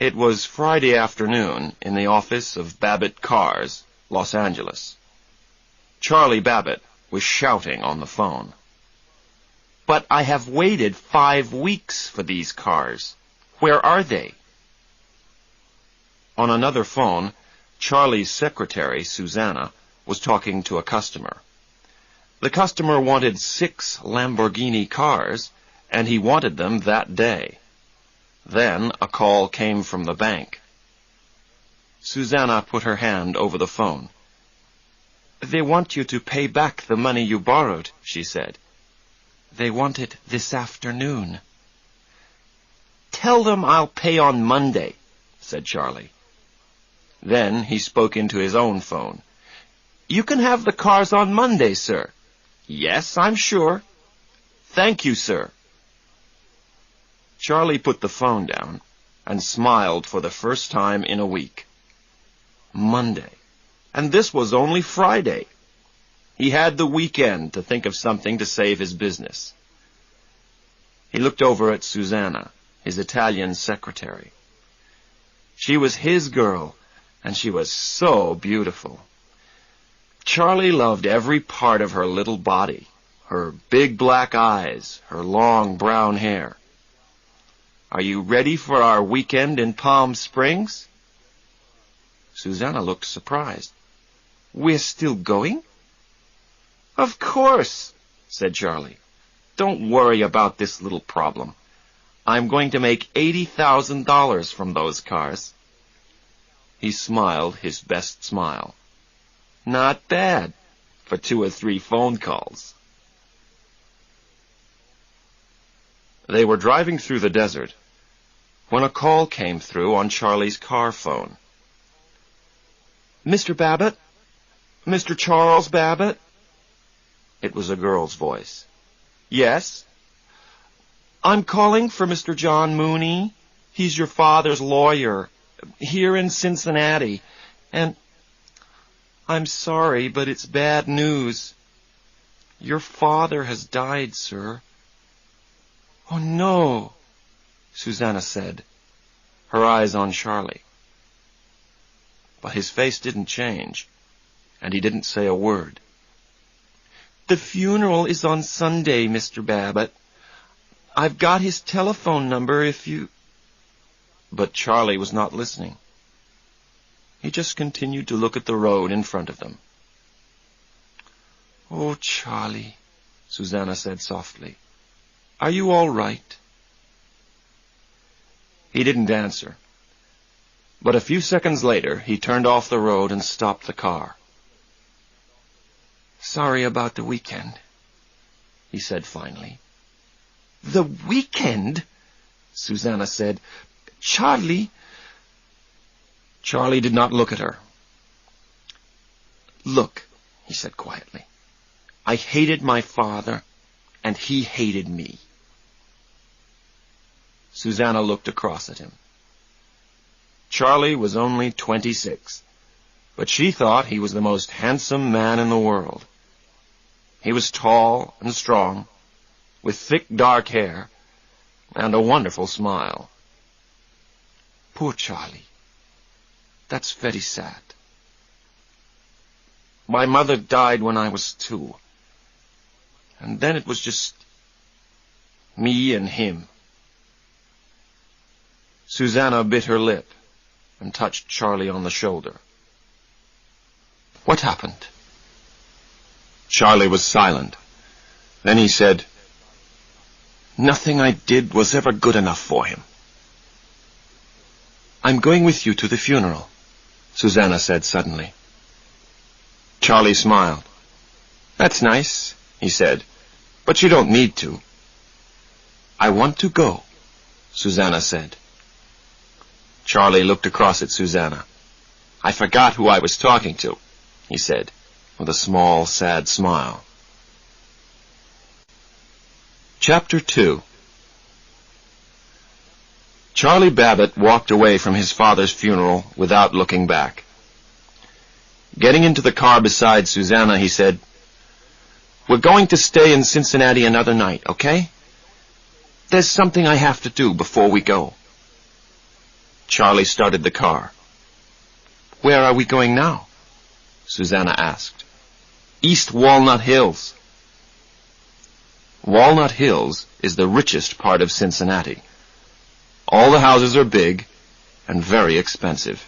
It was Friday afternoon in the office of Babbitt Cars, Los Angeles. Charlie Babbitt was shouting on the phone. "But I have waited 5 weeks for these cars. Where are they?" On another phone, Charlie's secretary, Susanna, was talking to a customer. The customer wanted 6 Lamborghini cars, and he wanted them that day. Then a call came from the bank. Susanna put her hand over the phone. "They want you to pay back the money you borrowed," she said. "They want it this afternoon." "Tell them I'll pay on Monday," said Charlie. Then he spoke into his own phone. "You can have the cars on Monday, sir." "Yes, I'm sure." "Thank you, sir." Charlie put the phone down and smiled for the first time in a week. Monday. And this was only Friday. He had the weekend to think of something to save his business. He looked over at Susanna, his Italian secretary. She was his girl, and she was so beautiful. Charlie loved every part of her little body, her big black eyes, her long brown hair. "Are you ready for our weekend in Palm Springs?" Susanna looked surprised. "We're still going?" "Of course," said Charlie. "Don't worry about this little problem. I'm going to make $80,000 from those cars." He smiled his best smile. "Not bad for 2 or 3 phone calls." They were driving through the desert when a call came through on Charlie's car phone. "Mr. Babbitt? Mr. Charles Babbitt?" It was a girl's voice. "Yes?" "I'm calling for Mr. John Mooney. He's your father's lawyer, here in Cincinnati, and I'm sorry, but it's bad news. Your father has died, sir." "Oh, no," Susanna said, her eyes on Charlie. But his face didn't change, and he didn't say a word. "The funeral is on Sunday, Mr. Babbitt. I've got his telephone number if you—" But Charlie was not listening. He just continued to look at the road in front of them. "Oh, Charlie," Susanna said softly, "are you all right?" He didn't answer. But a few seconds later, he turned off the road and stopped the car. "Sorry about the weekend," he said finally. "The weekend?" Susanna said. "Charlie—" Charlie did not look at her. "Look," he said quietly, "I hated my father, and he hated me." Susanna looked across at him. Charlie was only 26, but she thought he was the most handsome man in the world. He was tall and strong, with thick dark hair, and a wonderful smile. "Poor Charlie. That's very sad. My mother died when I was 2, and then it was just me and him." Susanna bit her lip and touched Charlie on the shoulder. "What happened?" Charlie was silent. Then he said, "Nothing I did was ever good enough for him." "I'm going with you to the funeral," Susanna said suddenly. Charlie smiled. "That's nice," he said, "but you don't need to." "I want to go," Susanna said. Charlie looked across at Susanna. "I forgot who I was talking to," he said, with a small, sad smile. Chapter 2. Charlie Babbitt walked away from his father's funeral without looking back. Getting into the car beside Susanna, he said, "We're going to stay in Cincinnati another night, okay? There's something I have to do before we go." Charlie started the car. "Where are we going now?" Susanna asked. "East Walnut Hills." Walnut Hills is the richest part of Cincinnati. All the houses are big and very expensive.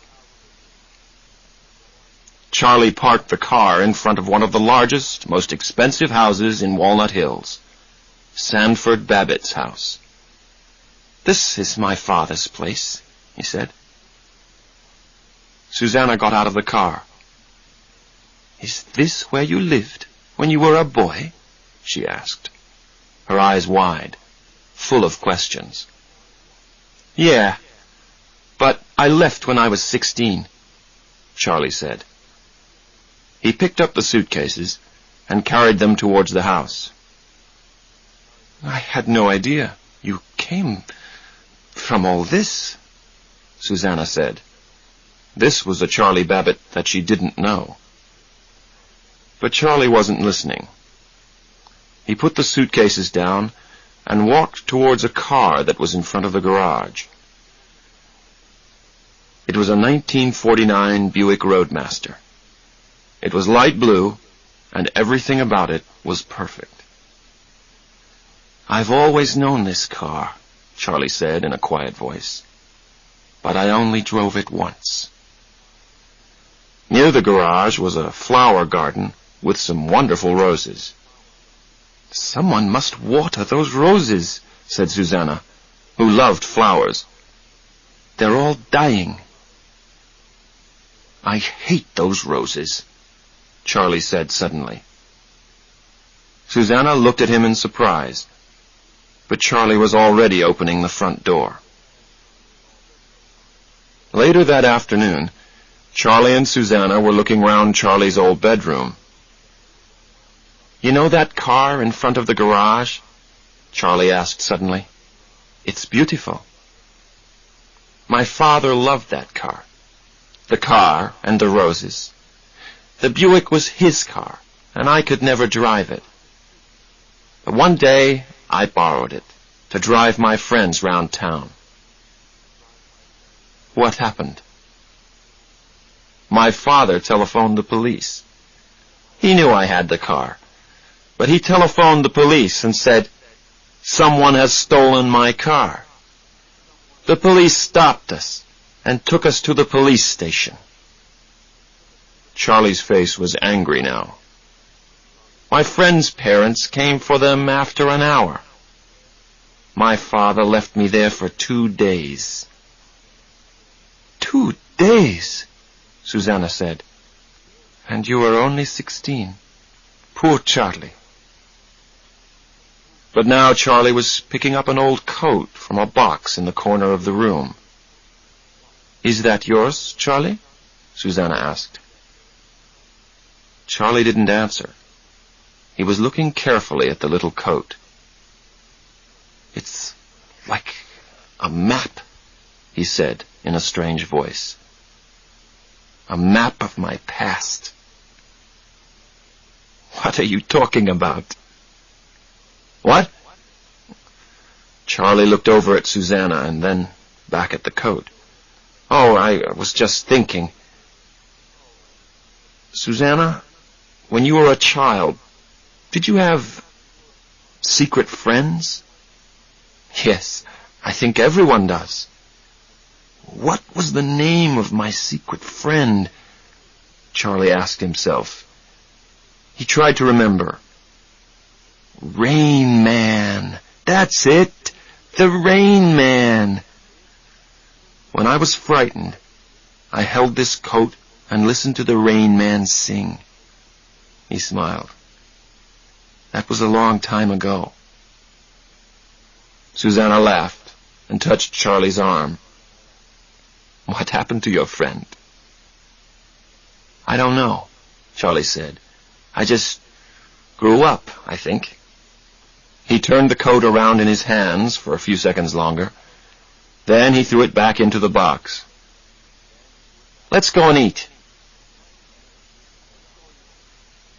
Charlie parked the car in front of one of the largest, most expensive houses in Walnut Hills, Sanford Babbitt's house. "This is my father's place," he said. Susanna got out of the car. "Is this where you lived when you were a boy?" she asked, her eyes wide, full of questions. "Yeah, but I left when I was 16, Charlie said. He picked up the suitcases and carried them towards the house. "I had no idea you came from all this," Susanna said. This was a Charlie Babbitt that she didn't know. But Charlie wasn't listening. He put the suitcases down and walked towards a car that was in front of the garage. It was a 1949 Buick Roadmaster. It was light blue, and everything about it was perfect. "I've always known this car," Charlie said in a quiet voice, "but I only drove it once." Near the garage was a flower garden with some wonderful roses. "Someone must water those roses," said Susanna, who loved flowers. "They're all dying." "I hate those roses," Charlie said suddenly. Susanna looked at him in surprise, but Charlie was already opening the front door. Later that afternoon, Charlie and Susanna were looking round Charlie's old bedroom. "You know that car in front of the garage?" Charlie asked suddenly. "It's beautiful." "My father loved that car. The car and the roses. The Buick was his car, and I could never drive it. But one day I borrowed it to drive my friends round town." "What happened?" "My father telephoned the police. He knew I had the car, but he telephoned the police and said, 'Someone has stolen my car.' The police stopped us and took us to the police station." Charlie's face was angry now. "My friend's parents came for them after an hour. My father left me there for 2 days. 2 days, Susanna said. And you were only 16. Poor Charlie. But now Charlie was picking up an old coat from a box in the corner of the room. "Is that yours, Charlie?" Susanna asked. Charlie didn't answer. He was looking carefully at the little coat. "It's like a map," he said in a strange voice. "A map of my past." "What are you talking about?" "What?" Charlie looked over at Susanna and then back at the coat. "Oh, I was just thinking. Susanna, when you were a child, did you have secret friends?" "Yes, I think everyone does." "What was the name of my secret friend?" Charlie asked himself. He tried to remember. Rain Man. That's it. The Rain Man. When I was frightened, I held this coat and listened to the Rain Man sing. He smiled. That was a long time ago. Susanna laughed and touched Charlie's arm. "What happened to your friend?" "I don't know," Charlie said. "I just grew up, I think." He turned the coat around in his hands for a few seconds longer. Then he threw it back into the box. "Let's go and eat."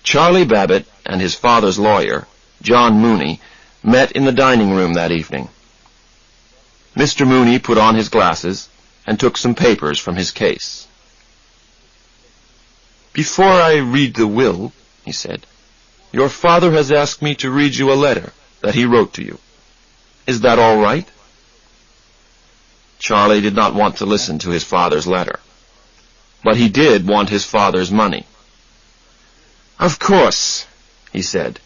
Charlie Babbitt and his father's lawyer, John Mooney, met in the dining room that evening. Mr. Mooney put on his glasses and took some papers from his case. "Before I read the will," he said, "your father has asked me to read you a letter that he wrote to you. Is that all right?" Charlie did not want to listen to his father's letter, but he did want his father's money. "Of course," he said.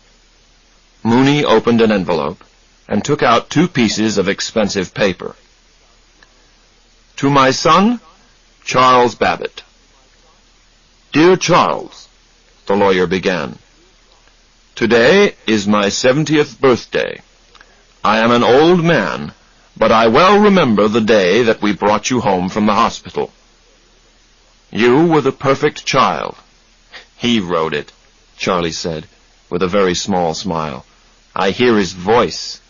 Mooney opened an envelope and took out 2 pieces of expensive paper. "To my son, Charles Babbitt. Dear Charles," the lawyer began, "today is my 70th birthday. I am an old man, but I well remember the day that we brought you home from the hospital. You were the perfect child." "He wrote it," Charlie said, with a very small smile. "I hear his voice."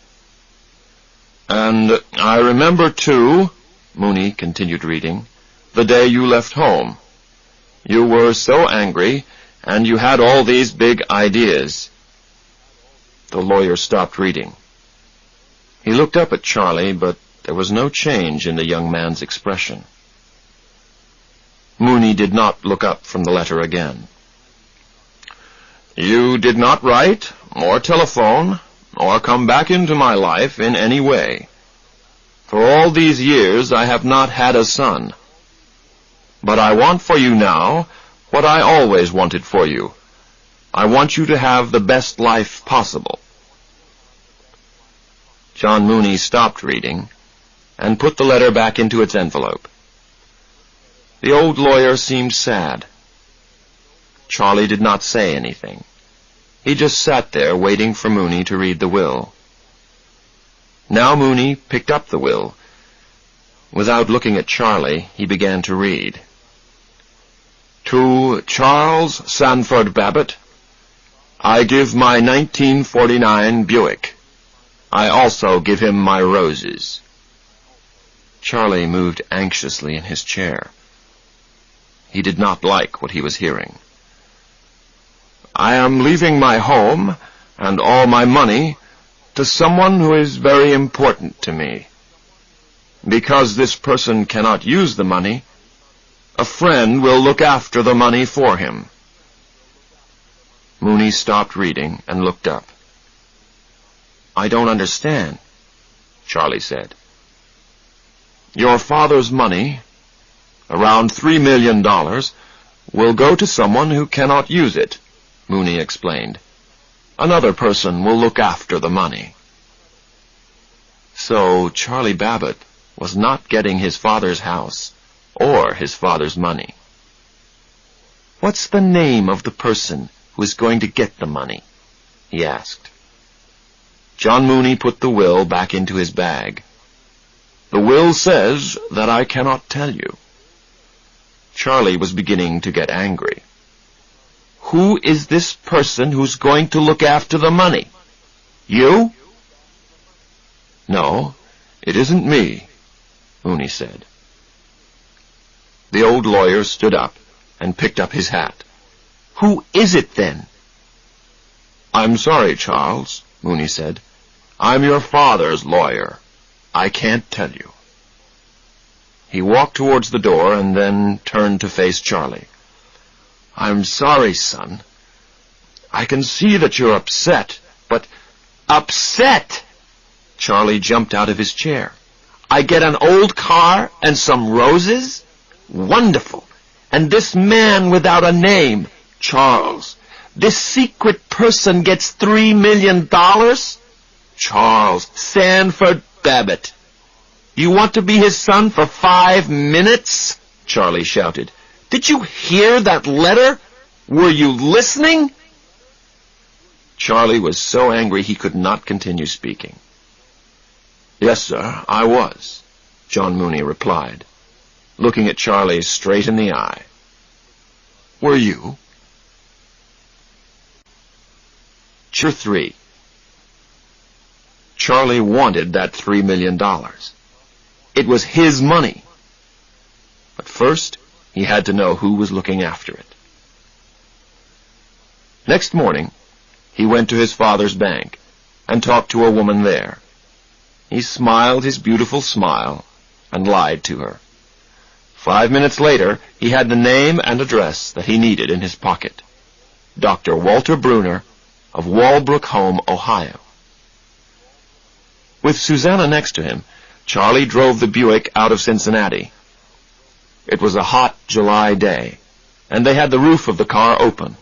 "And I remember, too," Mooney continued reading, "the day you left home. You were so angry, and you had all these big ideas." The lawyer stopped reading. He looked up at Charlie, but there was no change in the young man's expression. Mooney did not look up from the letter again. "You did not write, or telephone, or come back into my life in any way. For all these years I have not had a son. But I want for you now what I always wanted for you. I want you to have the best life possible." John Mooney stopped reading and put the letter back into its envelope. The old lawyer seemed sad. Charlie did not say anything. He just sat there waiting for Mooney to read the will. Now Mooney picked up the will. Without looking at Charlie, he began to read. "To Charles Sanford Babbitt, I give my 1949 Buick. I also give him my roses." Charlie moved anxiously in his chair. He did not like what he was hearing. "I am leaving my home and all my money to someone who is very important to me. Because this person cannot use the money, a friend will look after the money for him." Mooney stopped reading and looked up. "I don't understand," Charlie said. "Your father's money, around $3 million, will go to someone who cannot use it," Mooney explained. "Another person will look after the money." So Charlie Babbitt was not getting his father's house or his father's money. "What's the name of the person who is going to get the money?" he asked. John Mooney put the will back into his bag. "The will says that I cannot tell you." Charlie was beginning to get angry. "Who is this person who's going to look after the money? You?" "No, it isn't me," Mooney said. The old lawyer stood up and picked up his hat. "Who is it, then?" "I'm sorry, Charles," Mooney said. "I'm your father's lawyer. I can't tell you." He walked towards the door and then turned to face Charlie. "I'm sorry, son. I can see that you're upset, but—" "Upset?" Charlie jumped out of his chair. "I get an old car and some roses? Wonderful! And this man without a name, Charles, this secret person gets $3 million? Charles Sanford Babbitt. You want to be his son for 5 minutes?" Charlie shouted. "Did you hear that letter? Were you listening?" Charlie was so angry he could not continue speaking. "Yes, sir, I was," John Mooney replied, looking at Charlie straight in the eye. "Were you?" Chapter 3. Charlie wanted that $3 million. It was his money. But first, he had to know who was looking after it. Next morning, he went to his father's bank and talked to a woman there. He smiled his beautiful smile and lied to her. 5 minutes later, he had the name and address that he needed in his pocket. Dr. Walter Bruner of Walbrook Home, Ohio. With Susanna next to him, Charlie drove the Buick out of Cincinnati. It was a hot July day, and they had the roof of the car open.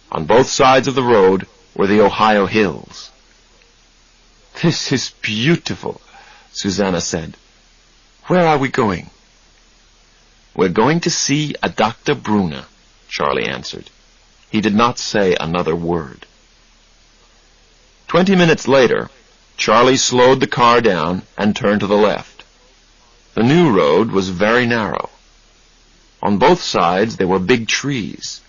On both sides of the road were the Ohio hills. "This is beautiful," Susanna said. "Where are we going?" "We're going to see a Dr. Bruner," Charlie answered. He did not say another word. 20 minutes later, Charlie slowed the car down and turned to the left. The new road was very narrow. On both sides there were big trees.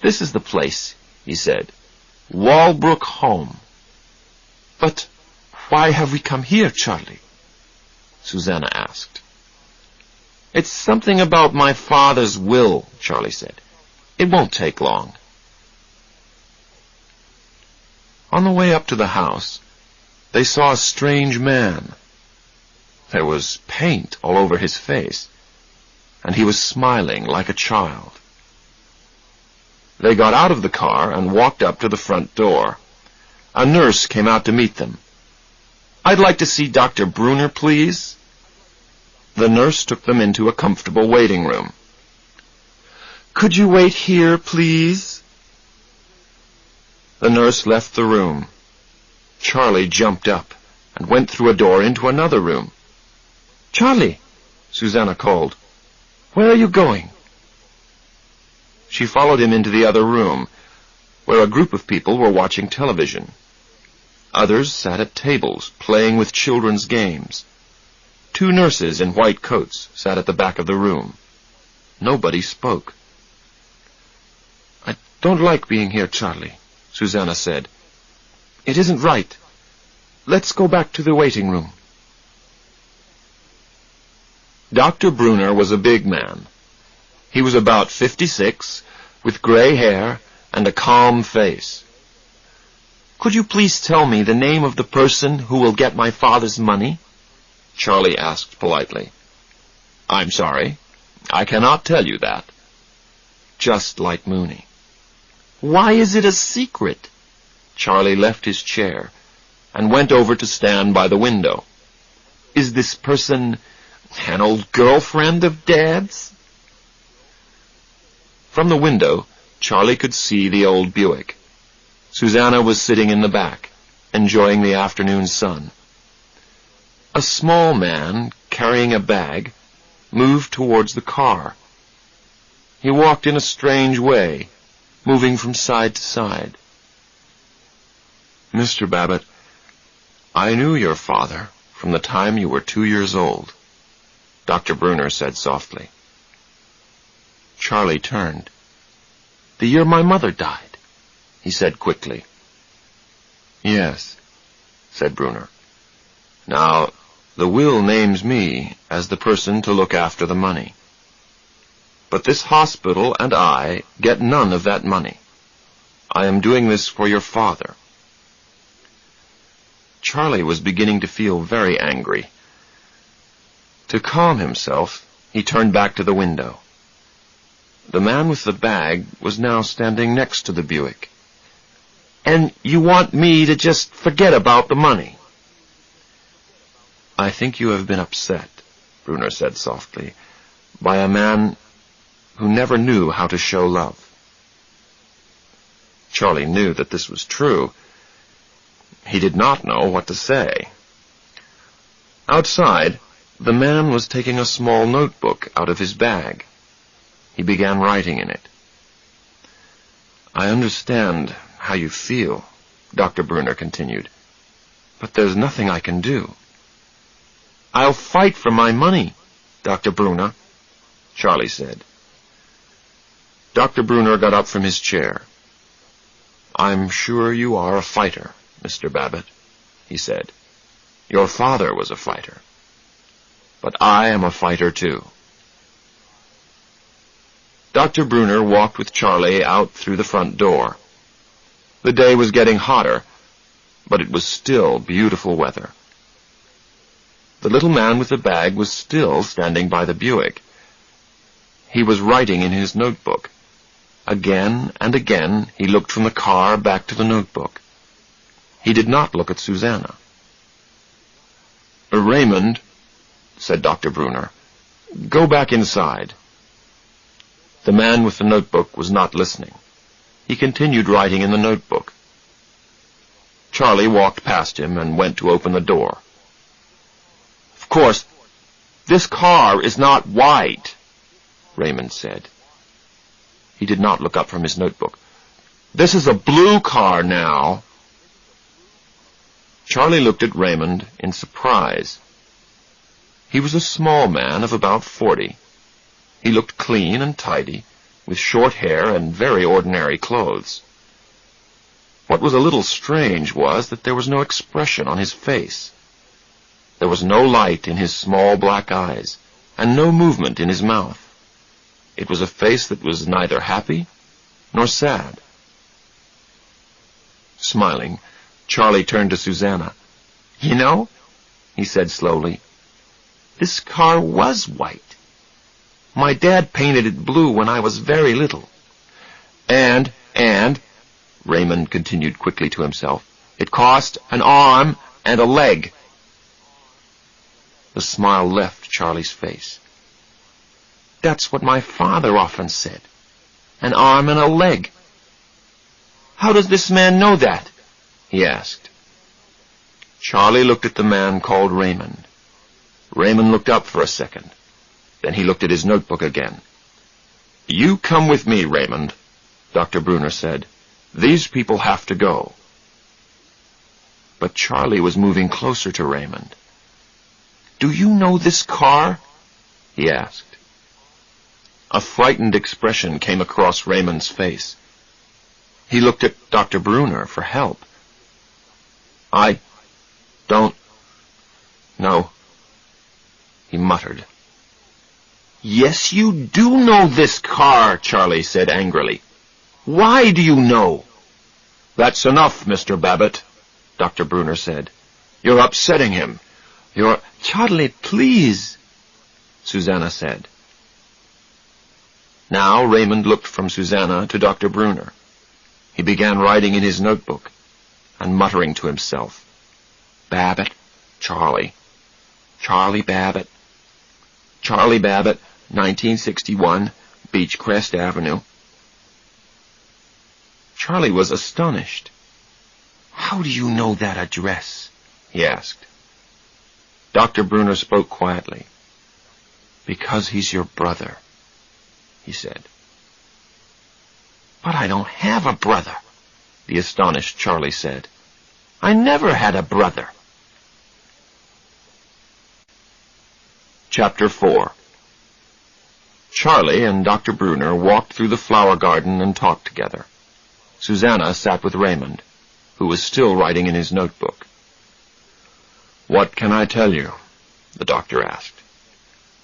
"This is the place," he said. "Walbrook Home." "But why have we come here, Charlie?" Susanna asked. "It's something about my father's will," Charlie said. "It won't take long." On the way up to the house, they saw a strange man. There was paint all over his face, and he was smiling like a child. They got out of the car and walked up to the front door. A nurse came out to meet them. "I'd like to see Dr. Bruner, please." The nurse took them into a comfortable waiting room. "Could you wait here, please?" The nurse left the room. Charlie jumped up and went through a door into another room. "Charlie," Susanna called, "where are you going?" She followed him into the other room, where a group of people were watching television. Others sat at tables, playing with children's games. 2 nurses in white coats sat at the back of the room. Nobody spoke. "I don't like being here, Charlie," Susanna said. "It isn't right. Let's go back to the waiting room." Dr. Bruner was a big man. He was about 56, with gray hair and a calm face. "Could you please tell me the name of the person who will get my father's money?" Charlie asked politely. "I'm sorry, I cannot tell you that." Just like Mooney. "Why is it a secret?" Charlie left his chair and went over to stand by the window. "Is this person an old girlfriend of Dad's?" From the window, Charlie could see the old Buick. Susanna was sitting in the back, enjoying the afternoon sun. A small man, carrying a bag, moved towards the car. He walked in a strange way, moving from side to side. "Mr. Babbitt, I knew your father from the time you were 2 years old," Dr. Bruner said softly. Charlie turned. "The year my mother died," he said quickly. "Yes," said Bruner. "Now, the will names me as the person to look after the money. But this hospital and I get none of that money. I am doing this for your father." Charlie was beginning to feel very angry. To calm himself, he turned back to the window. The man with the bag was now standing next to the Buick. "And you want me to just forget about the money?" "I think you have been upset," Bruner said softly, "by a man who never knew how to show love." Charlie knew that this was true. He did not know what to say. Outside, the man was taking a small notebook out of his bag. He began writing in it. "I understand how you feel," Dr. Bruner continued, "but there's nothing I can do." "I'll fight for my money, Dr. Bruner," Charlie said. Dr. Bruner got up from his chair. "I'm sure you are a fighter, Mr. Babbitt," he said. "Your father was a fighter. But I am a fighter, too." Dr. Bruner walked with Charlie out through the front door. The day was getting hotter, but it was still beautiful weather. The little man with the bag was still standing by the Buick. He was writing in his notebook. Again and again he looked from the car back to the notebook. He did not look at Susanna. "Raymond," said Dr. Brunner, "go back inside." The man with the notebook was not listening. He continued writing in the notebook. Charlie walked past him and went to open the door. "Of course, this car is not white," Raymond said. He did not look up from his notebook. "This is a blue car now." Charlie looked at Raymond in surprise. He was a small man of about 40. He looked clean and tidy, with short hair and very ordinary clothes. What was a little strange was that there was no expression on his face. There was no light in his small black eyes, and no movement in his mouth. It was a face that was neither happy nor sad. Smiling, Charlie turned to Susanna. "You know," he said slowly, "this car was white. My dad painted it blue when I was very little. And, Raymond continued quickly to himself, it cost an arm and a leg." The smile left Charlie's face. "That's what my father often said. An arm and a leg. How does this man know that?" he asked. Charlie looked at the man called Raymond. Raymond looked up for a second. Then he looked at his notebook again. "You come with me, Raymond," Dr. Brunner said. "These people have to go." But Charlie was moving closer to Raymond. "Do you know this car?" he asked. A frightened expression came across Raymond's face. He looked at Dr. Brunner for help. "I don't know," he muttered. "Yes, you do know this car," Charlie said angrily. "Why do you know?" "That's enough, Mr. Babbitt," Dr. Brunner said. "You're upsetting him. You're—" "Charlie, please," Susanna said. Now Raymond looked from Susanna to Dr. Brunner. He began writing in his notebook and muttering to himself, "Babbitt, Charlie, Charlie Babbitt, Charlie Babbitt, 1961, Beechcrest Avenue." Charlie was astonished. "How do you know that address?" he asked. Dr. Brunner spoke quietly. "Because he's your brother," he said. "But I don't have a brother," the astonished Charlie said. "I never had a brother." Chapter 4. Charlie and Dr. Brunner walked through the flower garden and talked together. Susanna sat with Raymond, who was still writing in his notebook. "What can I tell you?" the doctor asked.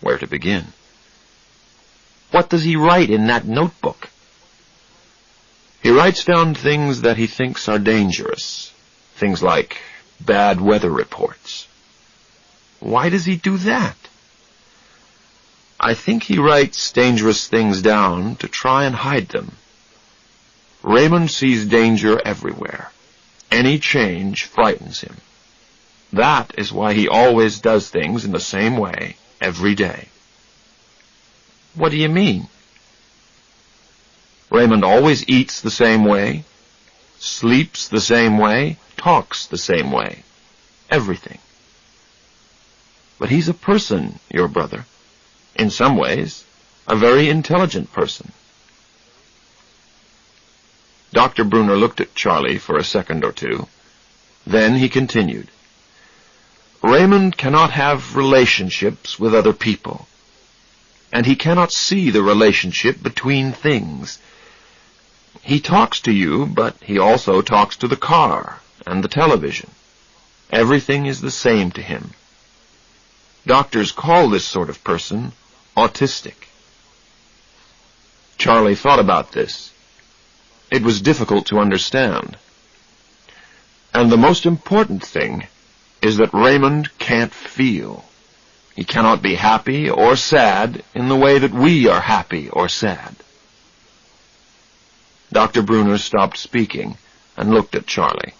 Where to begin? "What does he write in that notebook?" "He writes down things that he thinks are dangerous. Things like bad weather reports." "Why does he do that?" "I think he writes dangerous things down to try and hide them. Raymond sees danger everywhere. Any change frightens him. That is why he always does things in the same way every day." "What do you mean?" "Raymond always eats the same way, sleeps the same way, talks the same way. Everything. But he's a person, your brother. In some ways, a very intelligent person." Dr. Brunner looked at Charlie for a second or two. Then he continued. "Raymond cannot have relationships with other people, and he cannot see the relationship between things. He talks to you, but he also talks to the car and the television. Everything is the same to him. Doctors call this sort of person autistic." Charlie thought about this. It was difficult to understand. "And the most important thing is that Raymond can't feel. He cannot be happy or sad in the way that we are happy or sad. Dr. Brunner stopped speaking and looked at Charlie.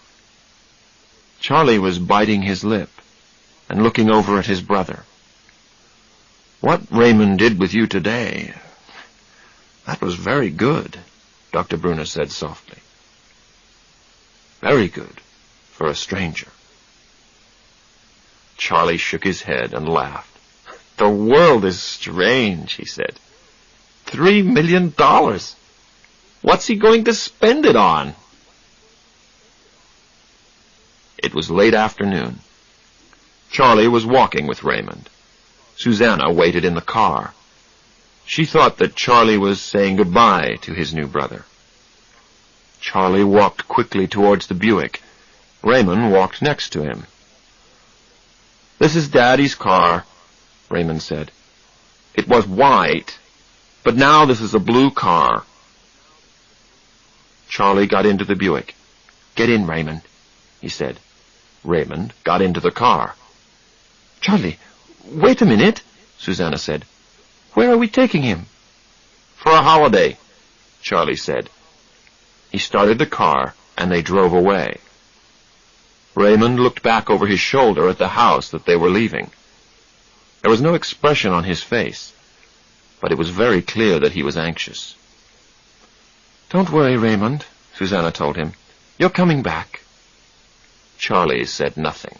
Charlie was biting his lip and looking over at his brother. "What Raymond did with you today, that was very good," Dr. Brunner said softly. "Very good for a stranger." Charlie shook his head and laughed. "The world is strange," he said. $3 million. What's he going to spend it on? It was late afternoon. Charlie was walking with Raymond. Susanna waited in the car. She thought that Charlie was saying goodbye to his new brother. Charlie walked quickly towards the Buick. Raymond walked next to him. "This is Daddy's car," Raymond said. "It was white, but now this is a blue car." Charlie got into the Buick. "Get in, Raymond," he said. Raymond got into the car. "Charlie, wait a minute," Susanna said. "Where are we taking him?" "For a holiday," Charlie said. He started the car, and they drove away. Raymond looked back over his shoulder at the house that they were leaving. There was no expression on his face, but it was very clear that he was anxious. "Don't worry, Raymond," Susanna told him. "You're coming back." Charlie said nothing.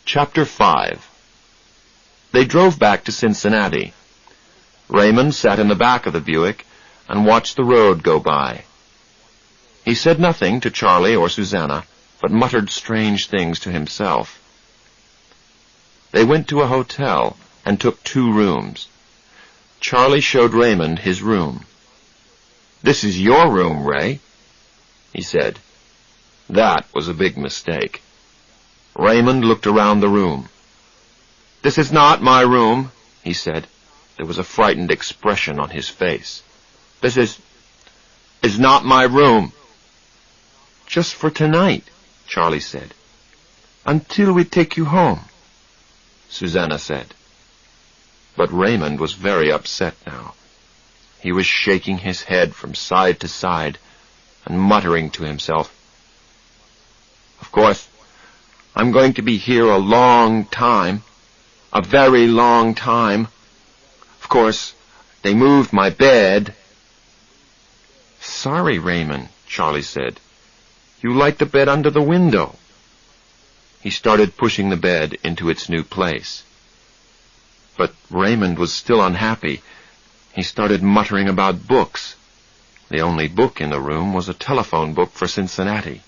Chapter 5. They drove back to Cincinnati. Raymond sat in the back of the Buick and watched the road go by. He said nothing to Charlie or Susanna, but muttered strange things to himself. They went to a hotel and took 2 rooms. Charlie showed Raymond his room. "This is your room, Ray," he said. That was a big mistake. Raymond looked around the room. "This is not my room," he said. There was a frightened expression on his face. "This is not my room." "Just for tonight," Charlie said. "Until we take you home," Susanna said. But Raymond was very upset now. He was shaking his head from side to side and muttering to himself, "Of course, I'm going to be here a long time, a very long time. Of course, they moved my bed." "Sorry, Raymond," Charlie said. "You like the bed under the window." He started pushing the bed into its new place. But Raymond was still unhappy. He started muttering about books. The only book in the room was a telephone book for Cincinnati.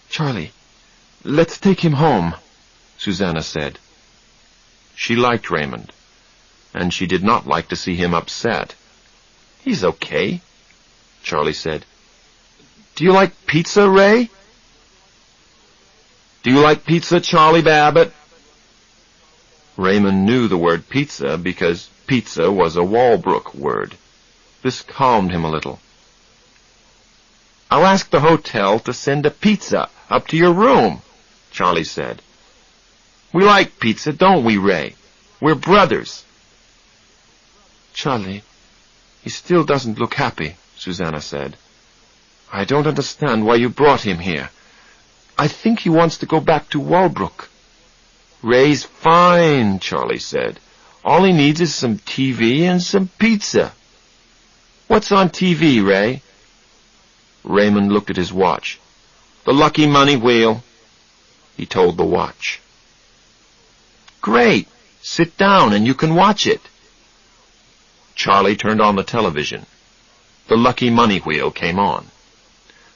"Charlie, let's take him home," Susanna said. She liked Raymond, and she did not like to see him upset. "He's okay," Charlie said. "Do you like pizza, Ray?" "Do you like pizza, Charlie Babbitt?" Raymond knew the word pizza because pizza was a Walbrook word. This calmed him a little. "I'll ask the hotel to send a pizza up to your room," Charlie said. "We like pizza, don't we, Ray? We're brothers." "Charlie, he still doesn't look happy," Susanna said. "I don't understand why you brought him here. I think he wants to go back to Walbrook." "Ray's fine," Charlie said. "All he needs is some TV and some pizza." "What's on TV, Ray?" Raymond looked at his watch. "The Lucky Money Wheel," he told the watch. "Great. Sit down and you can watch it." Charlie turned on the television. The Lucky Money Wheel came on.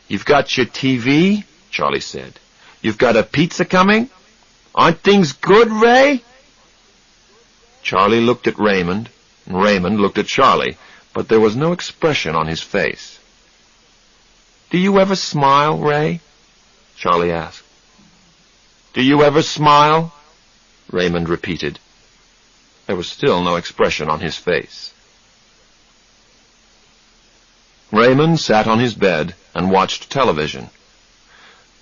"You've got your TV?" Charlie said. "You've got a pizza coming? Aren't things good, Ray?" Charlie looked at Raymond, and Raymond looked at Charlie, but there was no expression on his face. "Do you ever smile, Ray?" Charlie asked. "Do you ever smile?" Raymond repeated. There was still no expression on his face. Raymond sat on his bed and watched television.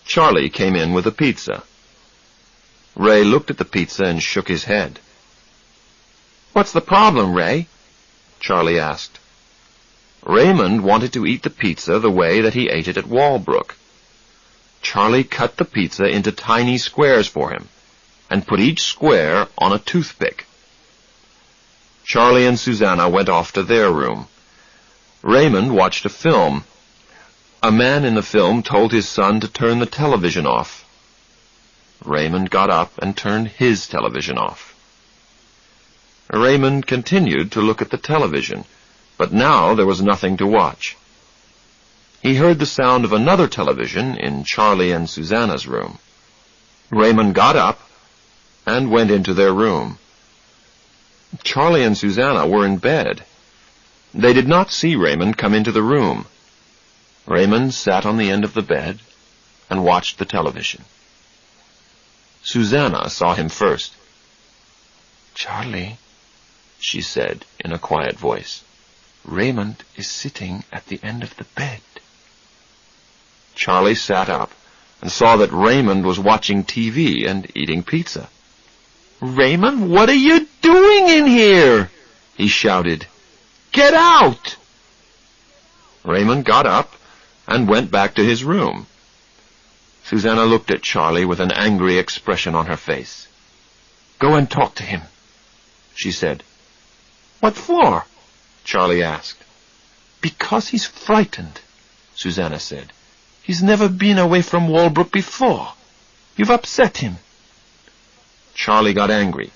Charlie came in with a pizza. Ray looked at the pizza and shook his head. "What's the problem, Ray?" Charlie asked. Raymond wanted to eat the pizza the way that he ate it at Walbrook. Charlie cut the pizza into tiny squares for him and put each square on a toothpick. Charlie and Susanna went off to their room. Raymond watched a film. A man in the film told his son to turn the television off. Raymond got up and turned his television off. Raymond continued to look at the television, but now there was nothing to watch. He heard the sound of another television in Charlie and Susanna's room. Raymond got up and went into their room. Charlie and Susanna were in bed. They did not see Raymond come into the room. Raymond sat on the end of the bed and watched the television. Susanna saw him first. "Charlie," she said in a quiet voice, "Raymond is sitting at the end of the bed." Charlie sat up and saw that Raymond was watching TV and eating pizza. "Raymond, what are you doing in here?" he shouted. "Get out!" Raymond got up and went back to his room. Susanna looked at Charlie with an angry expression on her face. "Go and talk to him," she said. "What for?" Charlie asked. "Because he's frightened," Susanna said. "He's never been away from Walbrook before. You've upset him." Charlie got angry.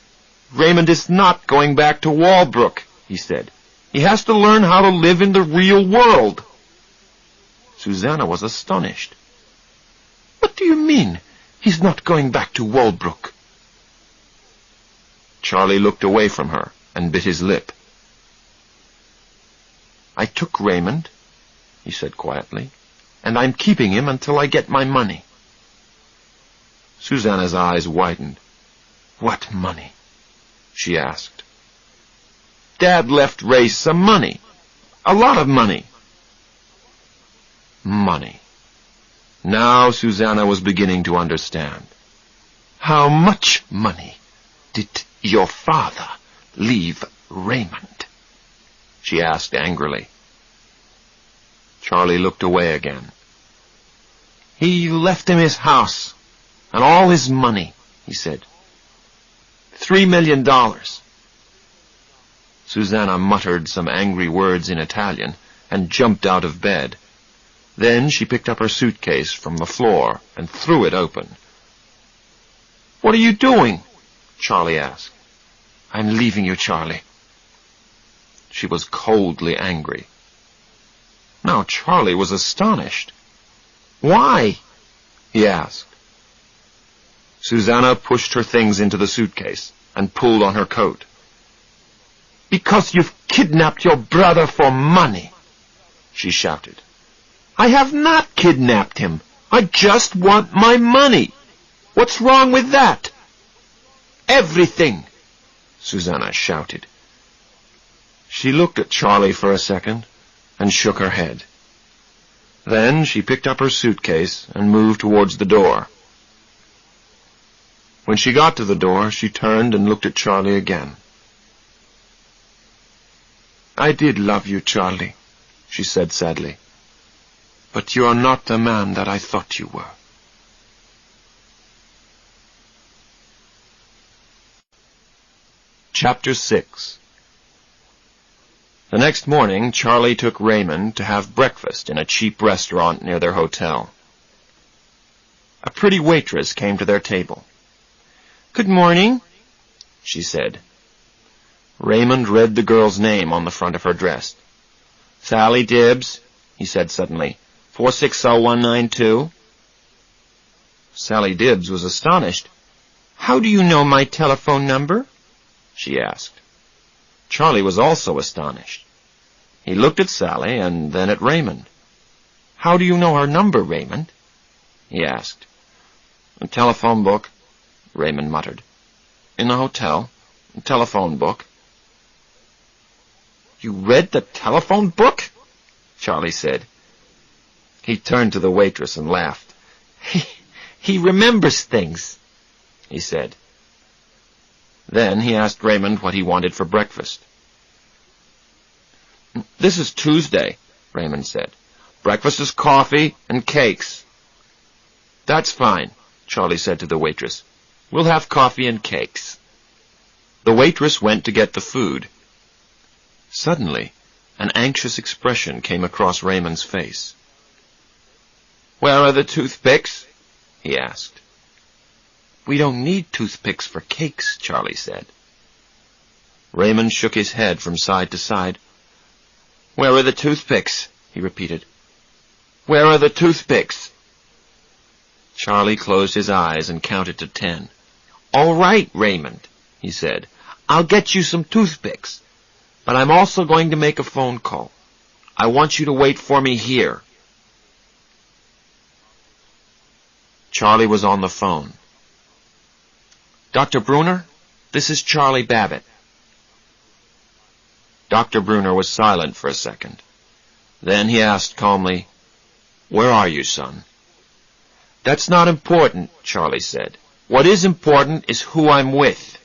"Raymond is not going back to Walbrook," he said. "He has to learn how to live in the real world." Susanna was astonished. "What do you mean, he's not going back to Walbrook?" Charlie looked away from her and bit his lip. "I took Raymond," he said quietly, "and I'm keeping him until I get my money." Susanna's eyes widened. "What money?" she asked. "Dad left Ray some money. A lot of money." Money. Now Susanna was beginning to understand. "How much money did your father leave Raymond?" she asked angrily. Charlie looked away again. "He left him his house and all his money," he said. $3 million. Susanna muttered some angry words in Italian and jumped out of bed. Then she picked up her suitcase from the floor and threw it open. "What are you doing?" Charlie asked. "I'm leaving you, Charlie." She was coldly angry. Now Charlie was astonished. "Why?" he asked. Susanna pushed her things into the suitcase and pulled on her coat. "Because you've kidnapped your brother for money," she shouted. "I have not kidnapped him. I just want my money. What's wrong with that?" "Everything," Susanna shouted. She looked at Charlie for a second and shook her head. Then she picked up her suitcase and moved towards the door. When she got to the door, she turned and looked at Charlie again. "I did love you, Charlie," she said sadly. "But you are not the man that I thought you were." Chapter 6. The next morning, Charlie took Raymond to have breakfast in a cheap restaurant near their hotel. A pretty waitress came to their table. "Good morning," she said. Raymond read the girl's name on the front of her dress. "Sally Dibbs," he said suddenly. 460192. Sally Dibbs was astonished. "How do you know my telephone number?" she asked. Charlie was also astonished. He looked at Sally and then at Raymond. "How do you know her number, Raymond?" he asked. "A telephone book," Raymond muttered. "In the hotel. A telephone book." "You read the telephone book?" Charlie said. He turned to the waitress and laughed. He remembers things, he said. Then he asked Raymond what he wanted for breakfast. "This is Tuesday," Raymond said. "Breakfast is coffee and cakes." "That's fine," Charlie said to the waitress. "We'll have coffee and cakes." The waitress went to get the food. Suddenly, an anxious expression came across Raymond's face. "Where are the toothpicks?" he asked. "We don't need toothpicks for cakes," Charlie said. Raymond shook his head from side to side. "Where are the toothpicks?" he repeated. "Where are the toothpicks?" Charlie closed his eyes and counted to 10. "All right, Raymond," he said. "I'll get you some toothpicks. But I'm also going to make a phone call. I want you to wait for me here." Charlie was on the phone. "Dr. Bruner, this is Charlie Babbitt." Dr. Bruner was silent for a second. Then he asked calmly, "Where are you, son?" "That's not important," Charlie said. "What is important is who I'm with."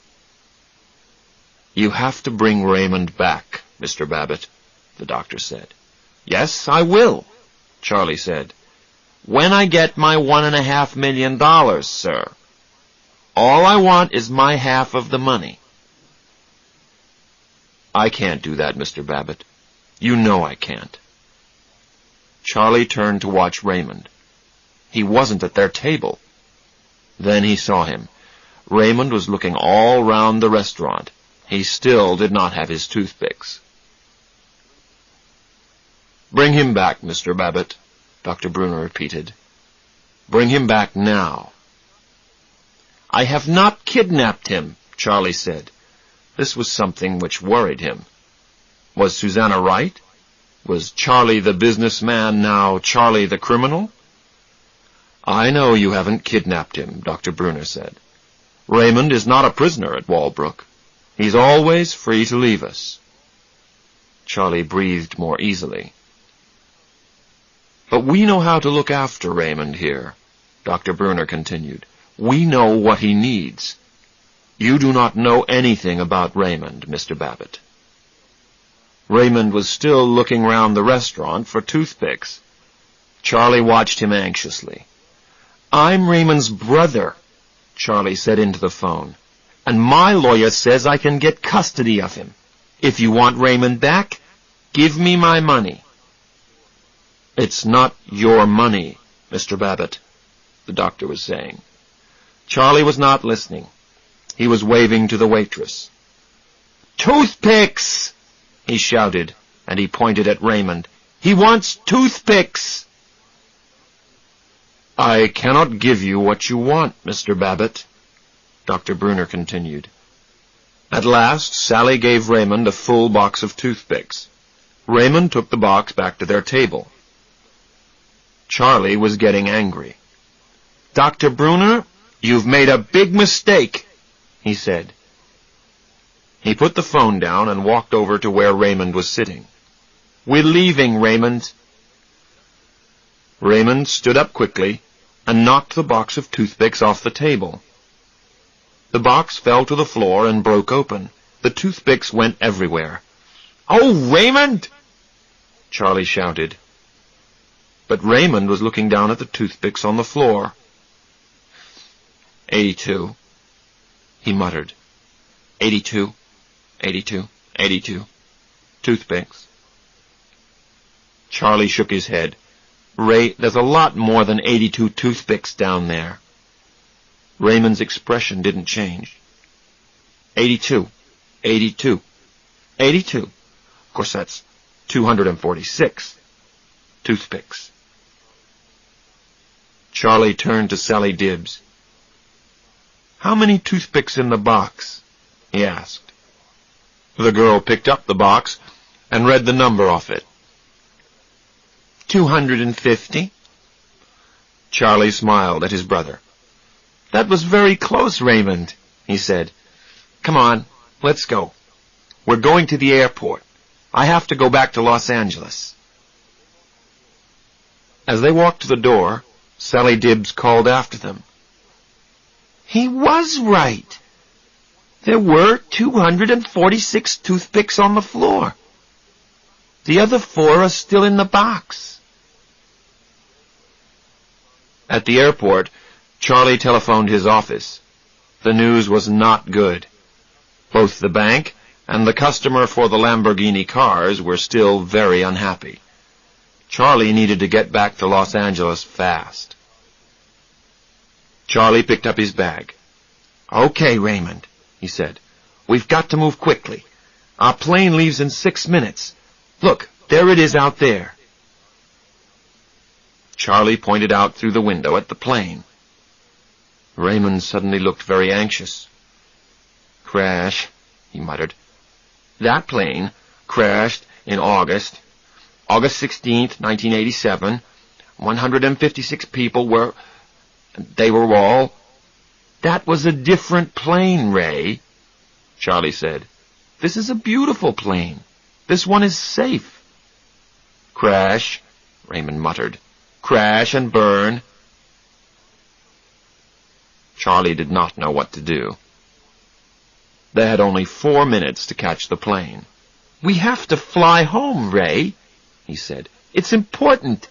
"You have to bring Raymond back, Mr. Babbitt," the doctor said. "Yes, I will," Charlie said. "When I get my $1.5 million, sir. All I want is my half of the money." "I can't do that, Mr. Babbitt. You know I can't." Charlie turned to watch Raymond. He wasn't at their table. Then he saw him. Raymond was looking all round the restaurant. He still did not have his toothpicks. "Bring him back, Mr. Babbitt," Dr. Bruner repeated. "Bring him back now." "I have not kidnapped him," Charlie said. This was something which worried him. Was Susanna right? Was Charlie the businessman now Charlie the criminal? "I know you haven't kidnapped him," Dr. Bruner said. "Raymond is not a prisoner at Walbrook. He's always free to leave us." Charlie breathed more easily. "But we know how to look after Raymond here," Dr. Bruner continued. "We know what he needs. You do not know anything about Raymond, Mr. Babbitt." Raymond was still looking round the restaurant for toothpicks. Charlie watched him anxiously. "I'm Raymond's brother," Charlie said into the phone, "and my lawyer says I can get custody of him. If you want Raymond back, give me my money." "It's not your money, Mr. Babbitt," the doctor was saying. Charlie was not listening. He was waving to the waitress. "Toothpicks!" he shouted, and he pointed at Raymond. "He wants toothpicks!" "I cannot give you what you want, Mr. Babbitt," Dr. Bruner continued. At last, Sally gave Raymond a full box of toothpicks. Raymond took the box back to their table. Charlie was getting angry. "Dr. Bruner, you've made a big mistake," he said. He put the phone down and walked over to where Raymond was sitting. "We're leaving, Raymond." Raymond stood up quickly and knocked the box of toothpicks off the table. The box fell to the floor and broke open. The toothpicks went everywhere. "Oh, Raymond!" Charlie shouted. But Raymond was looking down at the toothpicks on the floor. 82, he muttered. 82, 82, 82. Toothpicks. Charlie shook his head. "Ray, there's a lot more than 82 toothpicks down there." Raymond's expression didn't change. 82, 82, 82. Of course, that's 246 toothpicks. Charlie turned to Sally Dibbs. "How many toothpicks in the box?" he asked. The girl picked up the box and read the number off it. 250. Charlie smiled at his brother. "That was very close, Raymond," he said. "Come on, let's go. We're going to the airport. I have to go back to Los Angeles." As they walked to the door, Sally Dibbs called after them. He was right. There were 246 toothpicks on the floor. The other 4 are still in the box. At the airport, Charlie telephoned his office. The news was not good. Both the bank and the customer for the Lamborghini cars were still very unhappy. Charlie needed to get back to Los Angeles fast. Charlie picked up his bag. "Okay, Raymond," he said. "We've got to move quickly. Our plane leaves in 6 minutes. Look, there it is out there." Charlie pointed out through the window at the plane. Raymond suddenly looked very anxious. "Crash," he muttered. "That plane crashed in August 16th, 1987. 156 people were... They were all..." "That was a different plane, Ray," Charlie said. "This is a beautiful plane. This one is safe." "Crash," Raymond muttered. "Crash and burn." Charlie did not know what to do. They had only 4 minutes to catch the plane. "We have to fly home, Ray," he said. "It's important.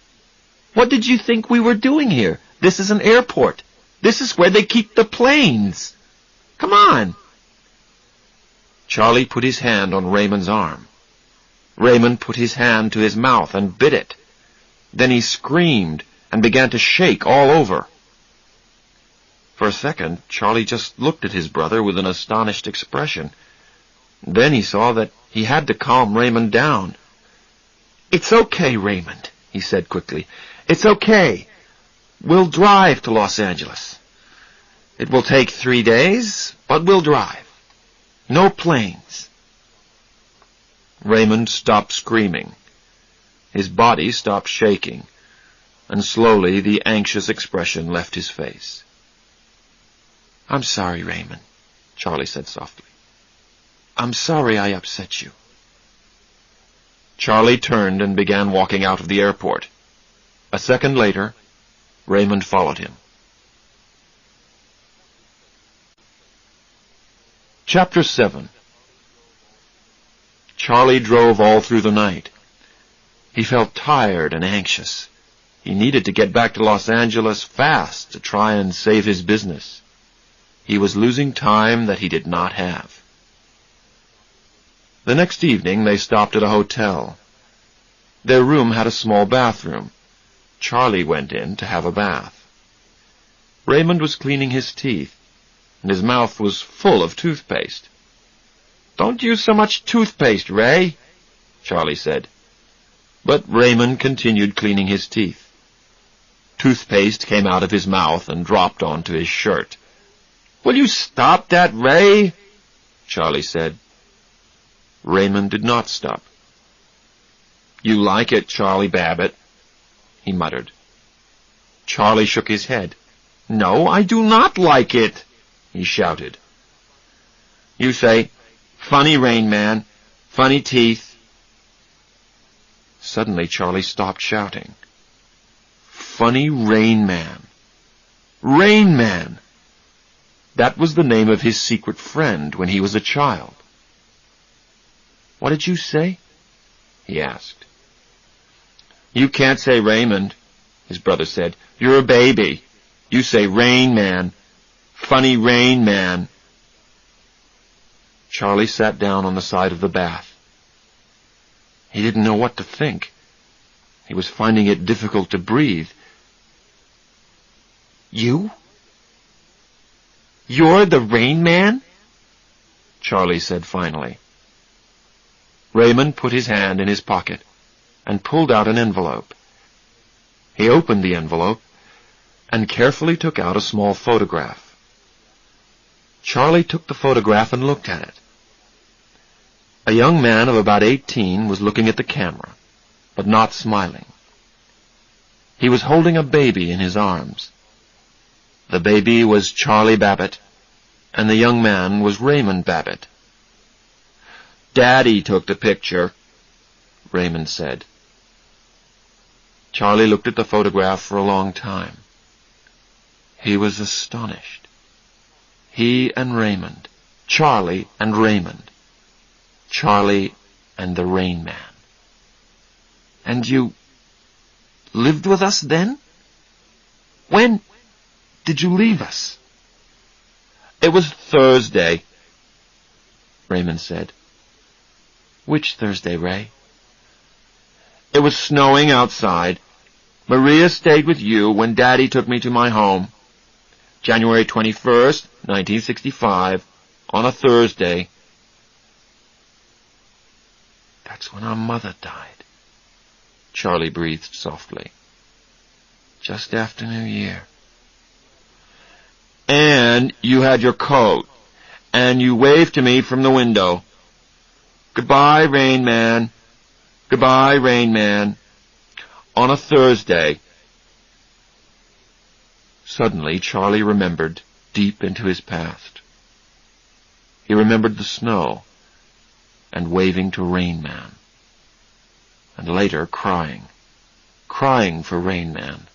What did you think we were doing here? This is an airport. This is where they keep the planes. Come on." Charlie put his hand on Raymond's arm. Raymond put his hand to his mouth and bit it. Then he screamed and began to shake all over. For a second, Charlie just looked at his brother with an astonished expression. Then he saw that he had to calm Raymond down. "It's okay, Raymond," he said quickly. "It's okay. We'll drive to Los Angeles. It will take 3 days, but we'll drive. No planes." Raymond stopped screaming. His body stopped shaking, and slowly the anxious expression left his face. "I'm sorry, Raymond," Charlie said softly. "I'm sorry I upset you." Charlie turned and began walking out of the airport. A second later, Raymond followed him. Chapter 7. Charlie drove all through the night. He felt tired and anxious. He needed to get back to Los Angeles fast to try and save his business. He was losing time that he did not have. The next evening they stopped at a hotel. Their room had a small bathroom. Charlie went in to have a bath. Raymond was cleaning his teeth, and his mouth was full of toothpaste. "Don't use so much toothpaste, Ray," Charlie said. But Raymond continued cleaning his teeth. Toothpaste came out of his mouth and dropped onto his shirt. "Will you stop that, Ray?" Charlie said. Raymond did not stop. "You like it, Charlie Babbitt," he muttered. Charlie shook his head. "No, I do not like it," he shouted. "You say, 'Funny Rain Man, funny teeth.'" Suddenly Charlie stopped shouting. Funny Rain Man. Rain Man! That was the name of his secret friend when he was a child. "What did you say?" he asked. "You can't say Raymond," his brother said. "You're a baby. You say Rain Man. Funny Rain Man." Charlie sat down on the side of the bath. He didn't know what to think. He was finding it difficult to breathe. "You? You're the Rain Man?" Charlie said finally. Raymond put his hand in his pocket and pulled out an envelope. He opened the envelope and carefully took out a small photograph. Charlie took the photograph and looked at it. A young man of about 18 was looking at the camera, but not smiling. He was holding a baby in his arms. The baby was Charlie Babbitt, and the young man was Raymond Babbitt. "Daddy took the picture," Raymond said. Charlie looked at the photograph for a long time. He was astonished. He and Raymond. Charlie and Raymond. Charlie and the Rain Man. "And you lived with us then? When did you leave us?" "It was Thursday," Raymond said. "Which Thursday, Ray?" "It was snowing outside. Maria stayed with you when Daddy took me to my home. January 21st, 1965, on a Thursday." "That's when our mother died," Charlie breathed softly. "Just after New Year." "And you had your coat, and you waved to me from the window. Goodbye, Rain Man. Goodbye, Rain Man. On a Thursday." Suddenly, Charlie remembered deep into his past. He remembered the snow and waving to Rain Man. And later crying for Rain Man.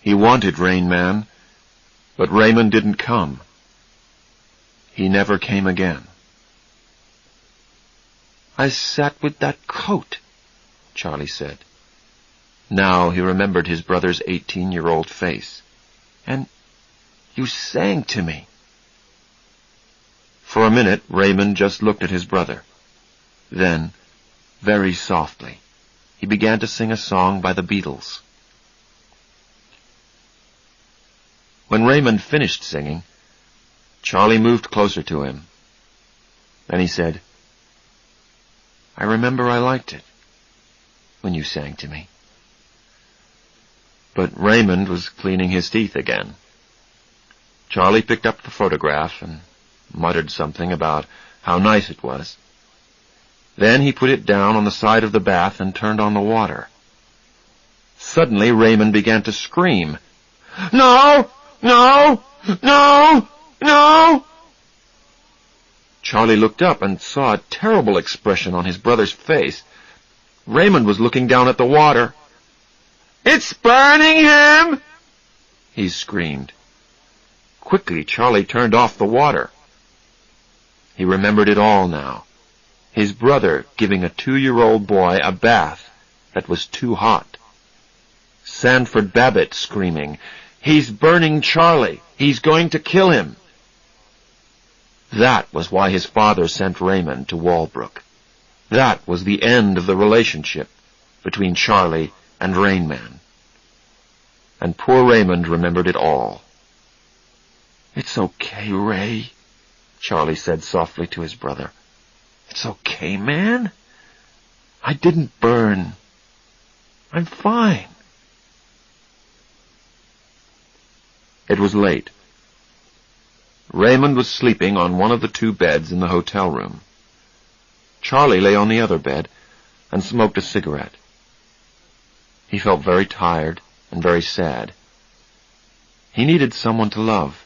He wanted Rain Man, but Raymond didn't come. He never came again. "I sat with that coat," Charlie said. Now he remembered his brother's 18-year-old face. "And you sang to me." For a minute, Raymond just looked at his brother. Then, very softly, he began to sing a song by the Beatles. When Raymond finished singing, Charlie moved closer to him. Then he said, "I remember I liked it when you sang to me." But Raymond was cleaning his teeth again. Charlie picked up the photograph and muttered something about how nice it was. Then he put it down on the side of the bath and turned on the water. Suddenly Raymond began to scream, "No! No! No! No!" Charlie looked up and saw a terrible expression on his brother's face. Raymond was looking down at the water. "It's burning him!" he screamed. Quickly, Charlie turned off the water. He remembered it all now. His brother giving a 2-year-old boy a bath that was too hot. Sanford Babbitt screaming, "He's burning Charlie! He's going to kill him!" That was why his father sent Raymond to Walbrook. That was the end of the relationship between Charlie and Rain Man. And poor Raymond remembered it all. "It's okay, Ray," Charlie said softly to his brother. "It's okay, man. I didn't burn. I'm fine." It was late. Raymond was sleeping on one of the 2 beds in the hotel room. Charlie lay on the other bed and smoked a cigarette. He felt very tired and very sad. He needed someone to love.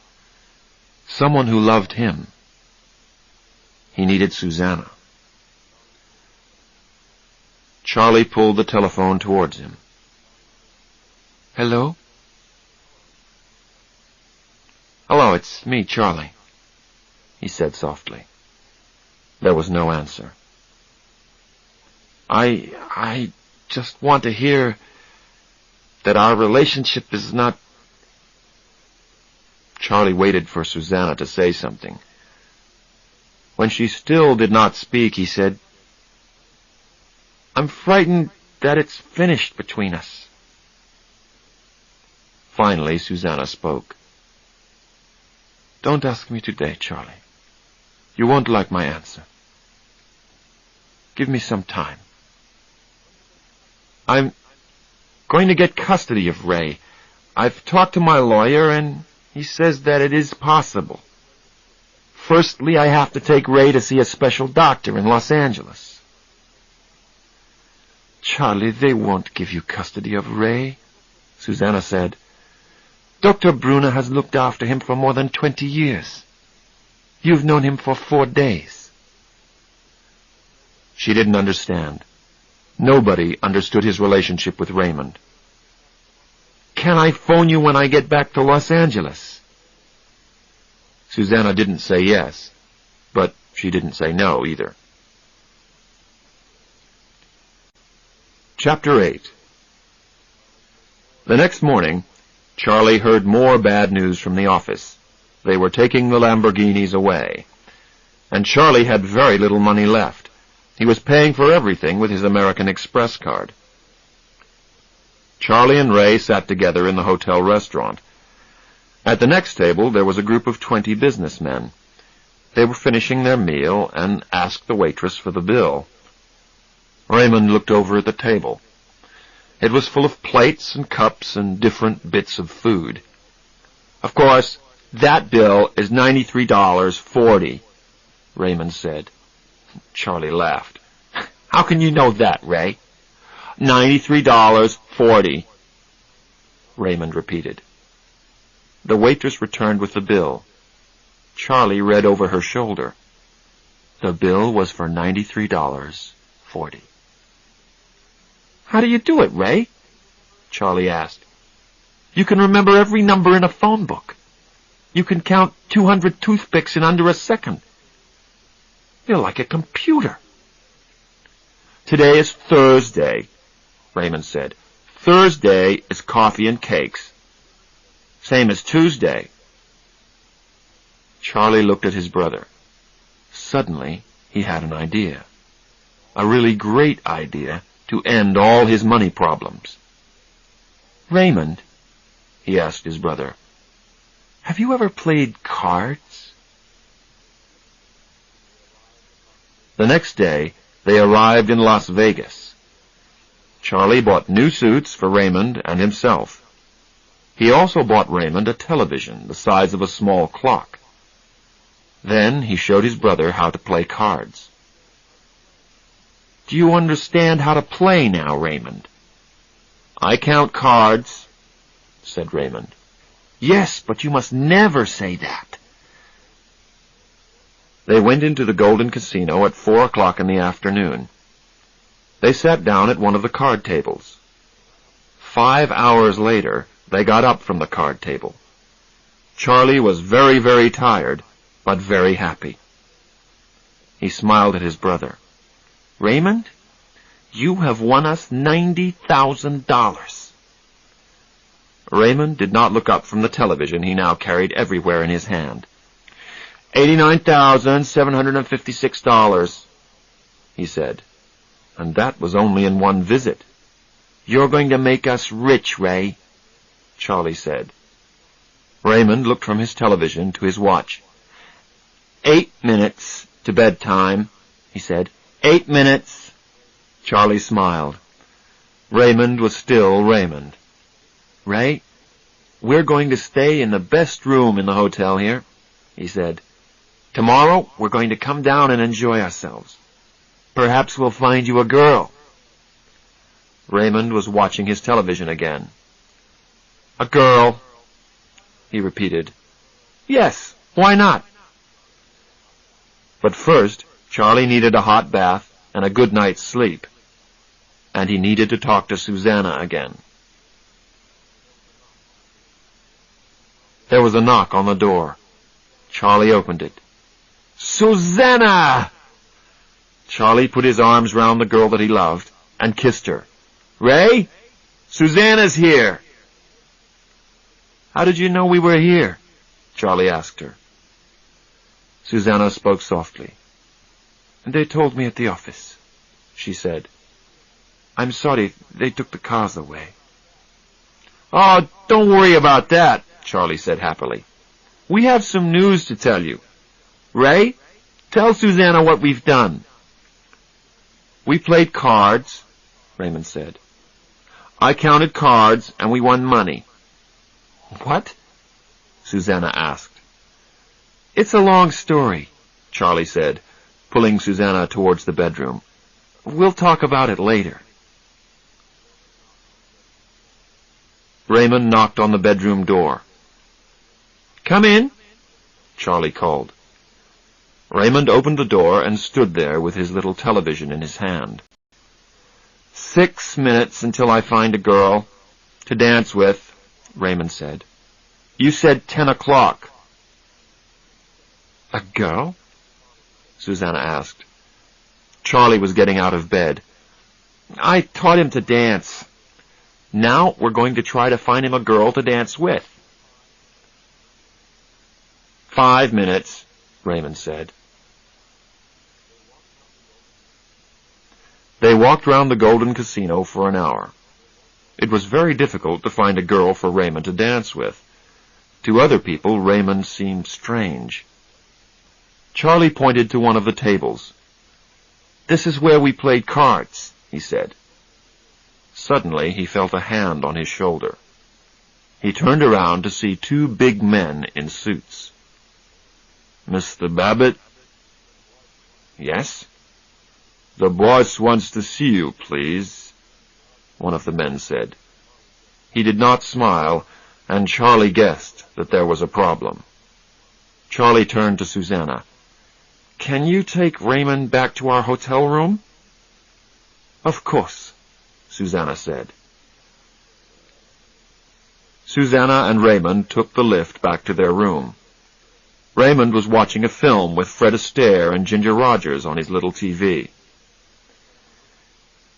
Someone who loved him. He needed Susanna. Charlie pulled the telephone towards him. "Hello?" "Hello, it's me, Charlie," he said softly. There was no answer. I just want to hear that our relationship is not..." Charlie waited for Susanna to say something. When she still did not speak, he said, "I'm frightened that it's finished between us." Finally, Susanna spoke. "Don't ask me today, Charlie. You won't like my answer. Give me some time. I'm going to get custody of Ray. I've talked to my lawyer, and he says that it is possible. Firstly, I have to take Ray to see a special doctor in Los Angeles." "Charlie, they won't give you custody of Ray," Susanna said. "Dr. Bruna has looked after him for more than 20 years. You've known him for 4 days. She didn't understand. Nobody understood his relationship with Raymond. "Can I phone you when I get back to Los Angeles?" Susanna didn't say yes, but she didn't say no either. Chapter 8. The next morning, Charlie heard more bad news from the office. They were taking the Lamborghinis away, and Charlie had very little money left. He was paying for everything with his American Express card. Charlie and Ray sat together in the hotel restaurant. At the next table there was a group of 20 businessmen. They were finishing their meal and asked the waitress for the bill. Raymond looked over at the table. It was full of plates and cups and different bits of food. "Of course, that bill is $93.40, Raymond said. Charlie laughed. "How can you know that, Ray?" $93.40, Raymond repeated. The waitress returned with the bill. Charlie read over her shoulder. The bill was for $93.40. "How do you do it, Ray?" Charlie asked. "You can remember every number in a phone book. You can count 200 toothpicks in under a second. You're like a computer." "Today is Thursday," Raymond said. "Thursday is coffee and cakes. Same as Tuesday." Charlie looked at his brother. Suddenly, he had an idea. A really great idea to end all his money problems. "Raymond," he asked his brother, "have you ever played cards?" The next day, they arrived in Las Vegas. Charlie bought new suits for Raymond and himself. He also bought Raymond a television the size of a small clock. Then he showed his brother how to play cards. "Do you understand how to play now, Raymond?" "I count cards," said Raymond. "Yes, but you must never say that." They went into the Golden Casino at 4 o'clock in the afternoon. They sat down at one of the card tables. 5 hours later, they got up from the card table. Charlie was very, very tired, but very happy. He smiled at his brother. "Raymond, you have won us $90,000. Raymond did not look up from the television he now carried everywhere in his hand. $89,756, he said. And that was only in one visit. "You're going to make us rich, Ray," Charlie said. Raymond looked from his television to his watch. 8 minutes to bedtime, he said. 8 minutes. Charlie smiled. Raymond was still Raymond. "Ray, we're going to stay in the best room in the hotel here," he said. "Tomorrow we're going to come down and enjoy ourselves. Perhaps we'll find you a girl." Raymond was watching his television again. "A girl," he repeated. "Yes, why not?" But first, Charlie needed a hot bath and a good night's sleep. And he needed to talk to Susanna again. There was a knock on the door. Charlie opened it. "Susanna!" Charlie put his arms round the girl that he loved and kissed her. "Ray, Susanna's here." "How did you know we were here?" Charlie asked her. Susanna spoke softly. "They told me at the office," she said. "I'm sorry they took the cars away." "Oh, don't worry about that," Charlie said happily. "We have some news to tell you. Ray, tell Susanna what we've done." "We played cards," Raymond said. "I counted cards, and we won money." "What?" Susanna asked. "It's a long story," Charlie said, pulling Susanna towards the bedroom. "We'll talk about it later." Raymond knocked on the bedroom door. "Come in," Charlie called. Raymond opened the door and stood there with his little television in his hand. 6 minutes until I find a girl to dance with, Raymond said. You said 10 o'clock. A girl? Susanna asked. Charlie was getting out of bed. I taught him to dance. Now we're going to try to find him a girl to dance with. 5 minutes, Raymond said. They walked round the Golden Casino for an hour. It was very difficult to find a girl for Raymond to dance with. To other people, Raymond seemed strange. Charlie pointed to one of the tables. This is where we played cards, he said. Suddenly, he felt a hand on his shoulder. He turned around to see 2 big men in suits. Mr. Babbitt? Yes? The boss wants to see you, please, one of the men said. He did not smile, and Charlie guessed that there was a problem. Charlie turned to Susanna. Can you take Raymond back to our hotel room? Of course, Susanna said. Susanna and Raymond took the lift back to their room. Raymond was watching a film with Fred Astaire and Ginger Rogers on his little TV.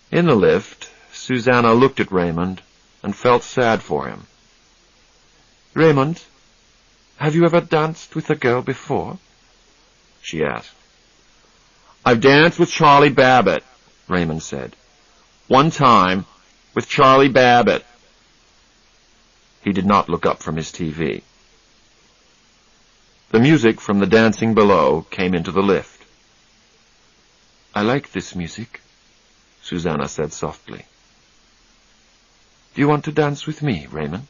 In the lift, Susanna looked at Raymond and felt sad for him. Raymond, have you ever danced with a girl before? She asked. I've danced with Charlie Babbitt, Raymond said. One time, with Charlie Babbitt. He did not look up from his TV. The music from the dancing below came into the lift. I like this music, Susanna said softly. Do you want to dance with me, Raymond?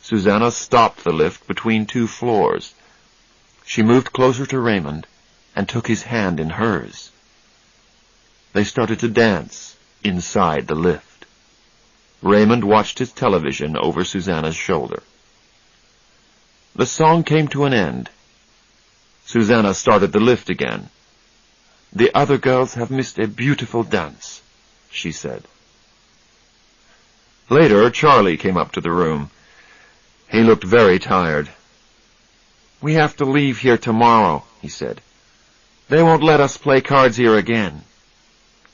Susanna stopped the lift between 2 floors. She moved closer to Raymond and took his hand in hers. They started to dance inside the lift. Raymond watched his television over Susanna's shoulder. The song came to an end. Susanna started the lift again. The other girls have missed a beautiful dance, she said. Later, Charlie came up to the room. He looked very tired. We have to leave here tomorrow, he said. They won't let us play cards here again.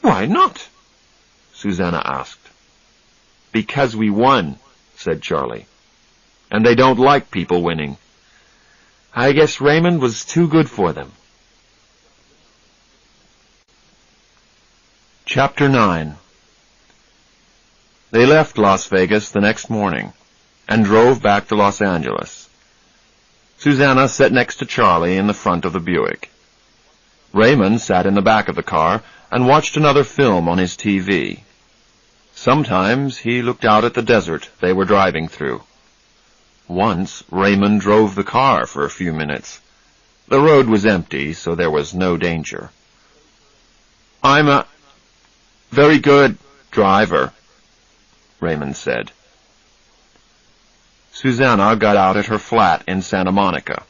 Why not? Susanna asked. Because we won, said Charlie. And they don't like people winning. I guess Raymond was too good for them. Chapter 9. They left Las Vegas the next morning and drove back to Los Angeles. Susanna sat next to Charlie in the front of the Buick. Raymond sat in the back of the car and watched another film on his TV. Sometimes he looked out at the desert they were driving through. Once Raymond drove the car for a few minutes. The road was empty, so there was no danger. I'm a very good driver, Raymond said. Susanna got out at her flat in Santa Monica.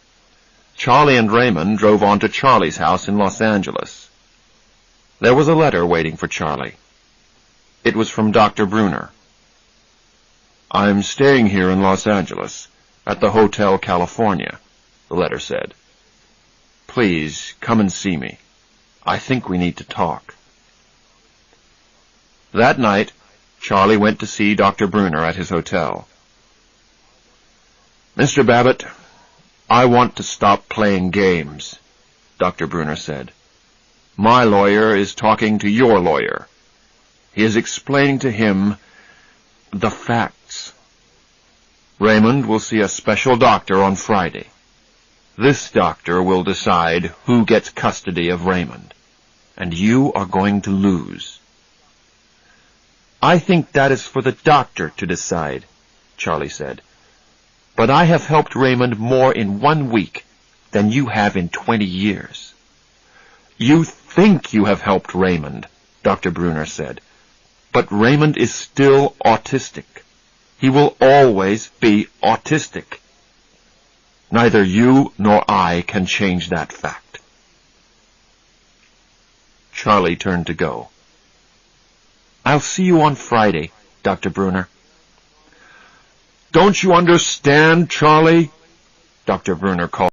Charlie and Raymond drove on to Charlie's house in Los Angeles. There was a letter waiting for Charlie. It was from Dr. Bruner. I'm staying here in Los Angeles, at the Hotel California, the letter said. Please, come and see me. I think we need to talk. That night, Charlie went to see Dr. Bruner at his hotel. Mr. Babbitt, I want to stop playing games, Dr. Bruner said. My lawyer is talking to your lawyer. He is explaining to him the facts. Raymond will see a special doctor on Friday. This doctor will decide who gets custody of Raymond, and you are going to lose. I think that is for the doctor to decide, Charlie said. But I have helped Raymond more in 1 week than you have in 20 years. You think you have helped Raymond, Dr. Bruner said. But Raymond is still autistic. He will always be autistic. Neither you nor I can change that fact. Charlie turned to go. I'll see you on Friday, Dr. Brunner. Don't you understand, Charlie? Dr. Brunner called.